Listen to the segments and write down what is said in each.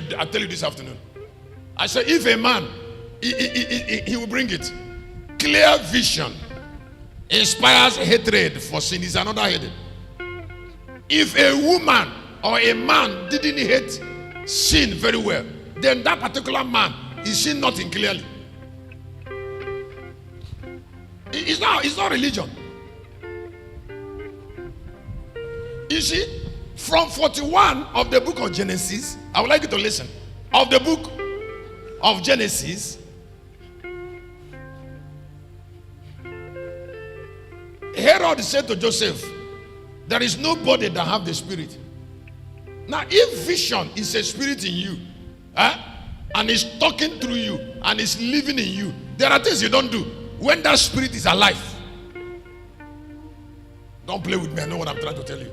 tell you this afternoon. I said, if a man, he will bring it. Clear vision inspires hatred for sin. Is another heading. If a woman or a man didn't hate sin very well, then that particular man is seeing nothing clearly. It's not religion. You see, from 41 of the book of Genesis, I would like you to listen. Of the book of Genesis, Herod said to Joseph, there is nobody that have the spirit. Now, if vision is a spirit in you, and is talking through you, and is living in you, there are things you don't do when that spirit is alive. Don't play with me, I know what I'm trying to tell you.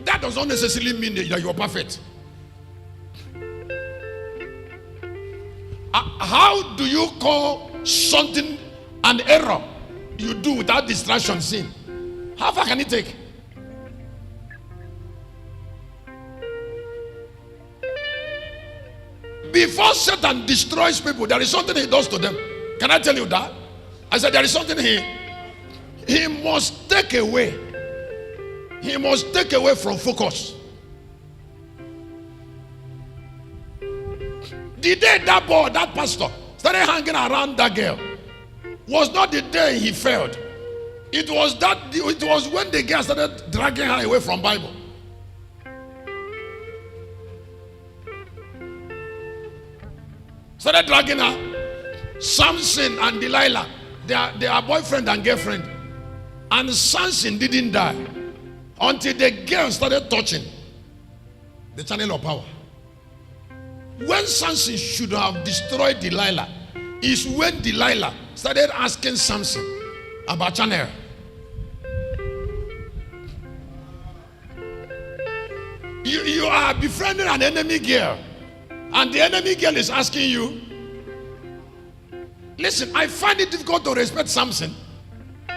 That does not necessarily mean that you are perfect. How do you call something an error you do without distraction sin? How far can it take? Before Satan destroys people, there is something he does to them. Can I tell you that? I said there is something he must take away. He must take away from focus. The day that boy, that pastor, started hanging around that girl was not the day he failed. It was when the girl started dragging her away from Bible. Started dragging her. Samson and Delilah, they are boyfriend and girlfriend. And Samson didn't die until the girl started touching the channel of power. When Samson should have destroyed Delilah is when Delilah started asking Samson about channel. You are befriending an enemy girl, and the enemy girl is asking you. Listen, I find it difficult to respect Samson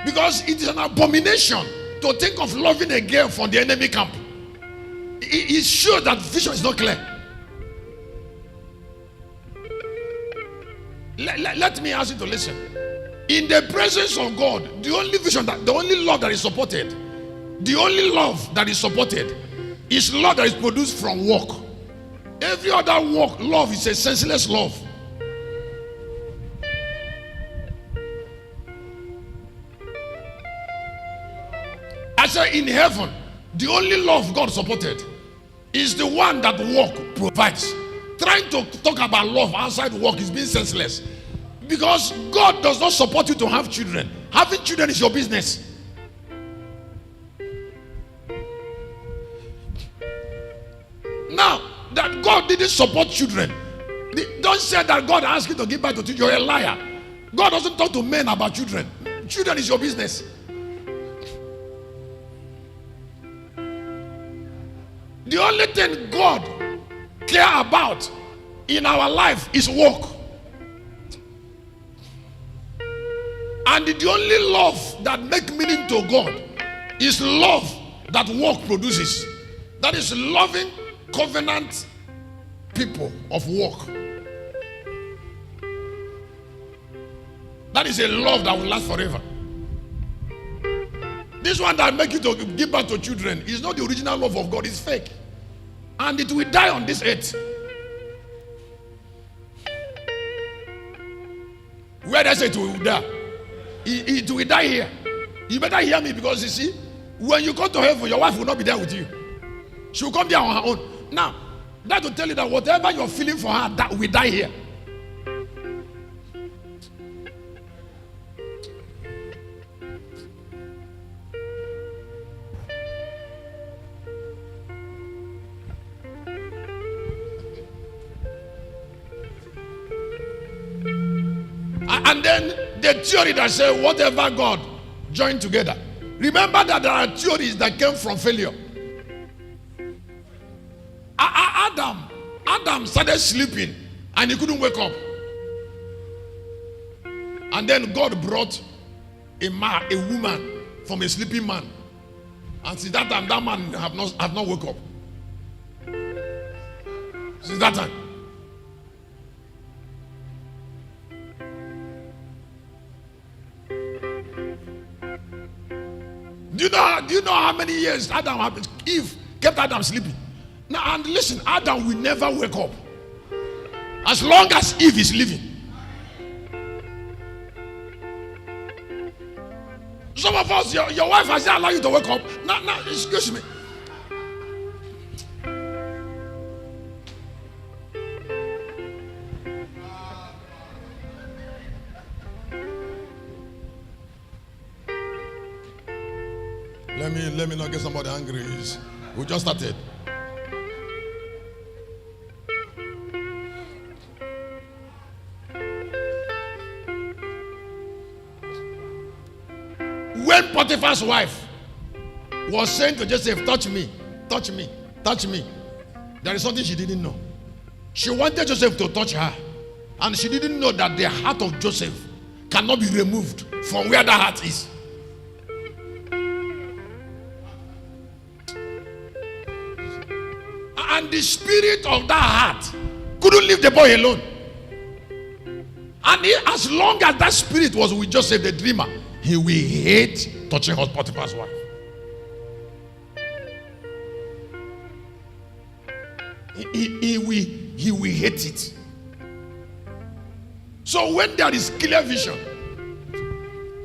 because it is an abomination to think of loving a girl from the enemy camp. It shows that vision is not clear. Let me ask you to listen. In the presence of God, the only love that is supported is love that is produced from work. Every other work, love is a senseless love. I say in heaven, the only love God supported is the one that work provides. Trying to talk about love outside work is being senseless. Because God does not support you to have children. Having children is your business. Now, that God didn't support children, don't say that God asked you to give birth to children. You're a liar. God doesn't talk to men about children. Children is your business. The only thing God care about in our life is work. And the only love that makes meaning to God is love that work produces. That is loving covenant people of work. That is a love that will last forever. This one that makes you to give birth to children is not the original love of God. It's fake. And it will die on this earth. Where does it will die? It will die here. You better hear me, because you see, when you go to heaven, your wife will not be there with you. She will come there on her own. Now, that will tell you that whatever you're feeling for her, that will die here. And then the theory that says whatever God joined together. Remember that there are theories that came from failure. Adam started sleeping and he couldn't wake up. And then God brought a woman from a sleeping man. And since that time, that man have not woke up. Since that time. Do you know how many years Eve kept Adam sleeping? Now, and listen, Adam will never wake up as long as Eve is living. Some of us, your wife has not allowed you to wake up. Now, excuse me. Let me not get somebody angry. We just started. When Potiphar's wife was saying to Joseph, touch me, touch me, touch me, there is something she didn't know. She wanted Joseph to touch her, and she didn't know that the heart of Joseph cannot be removed from where the heart is. And the spirit of that heart couldn't leave the boy alone. And as long as that spirit was with Joseph the dreamer, he will hate touching Potiphar's wife. He will hate it. So when there is clear vision,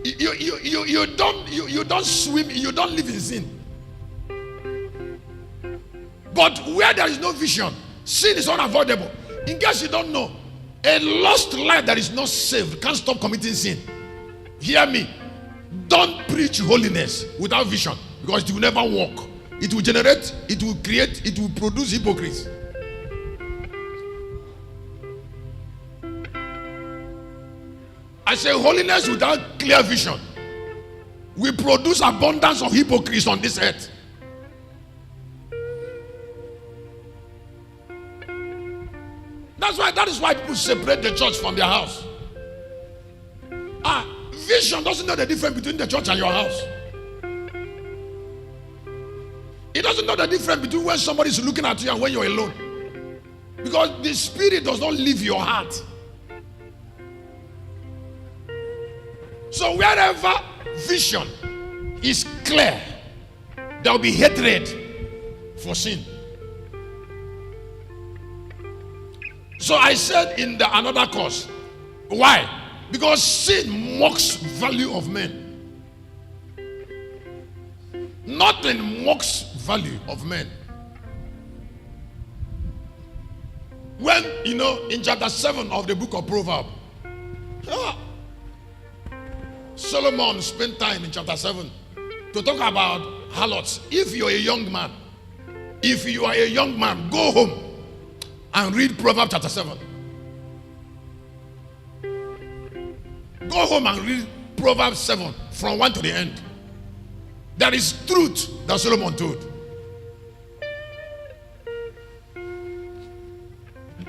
you don't swim, you don't live in sin. But where there is no vision, sin is unavoidable. In case you don't know, a lost life that is not saved can't stop committing sin. Hear me. Don't preach holiness without vision, because it will never work. It will generate, it will create, it will produce hypocrites. I say holiness without clear vision will produce abundance of hypocrites on this earth. That is why people separate the church from their house. Vision doesn't know the difference between the church and your house. It doesn't know the difference between when somebody is looking at you and when you're alone. Because the spirit does not leave your heart. So wherever vision is clear, there will be hatred for sin. So I said in another course, why? Because sin mocks value of men. Nothing mocks value of men. When, in chapter 7 of the book of Proverbs, Solomon spent time in chapter 7 to talk about harlots. If you are a young man, go home and read Proverbs chapter 7. Go home and read Proverbs 7 from 1 to the end. There is truth that Solomon told.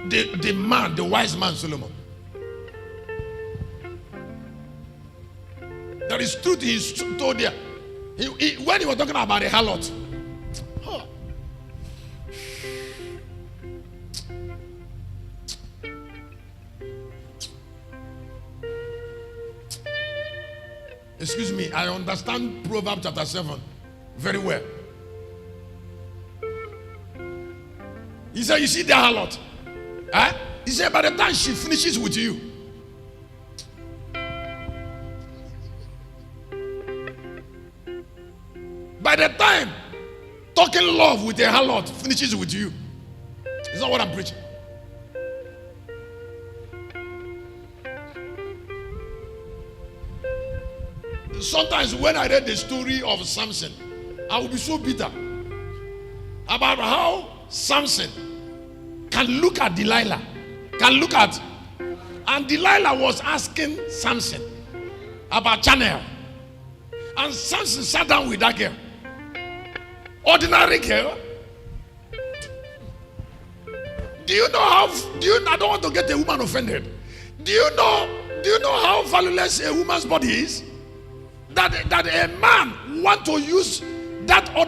The wise man Solomon. There is truth he told there. When he was talking about a harlot. Excuse me, I understand Proverbs chapter 7 very well. He said, you see the harlot? He said, by the time she finishes with you, by the time talking love with a harlot finishes with you, it's not what I'm preaching. Sometimes when I read the story of Samson, I will be so bitter about how Samson can look at Delilah, and Delilah was asking Samson about Chanel, and Samson sat down with that girl, ordinary girl. I don't want to get a woman offended. Do you know how valueless a woman's body is? That a man want to use that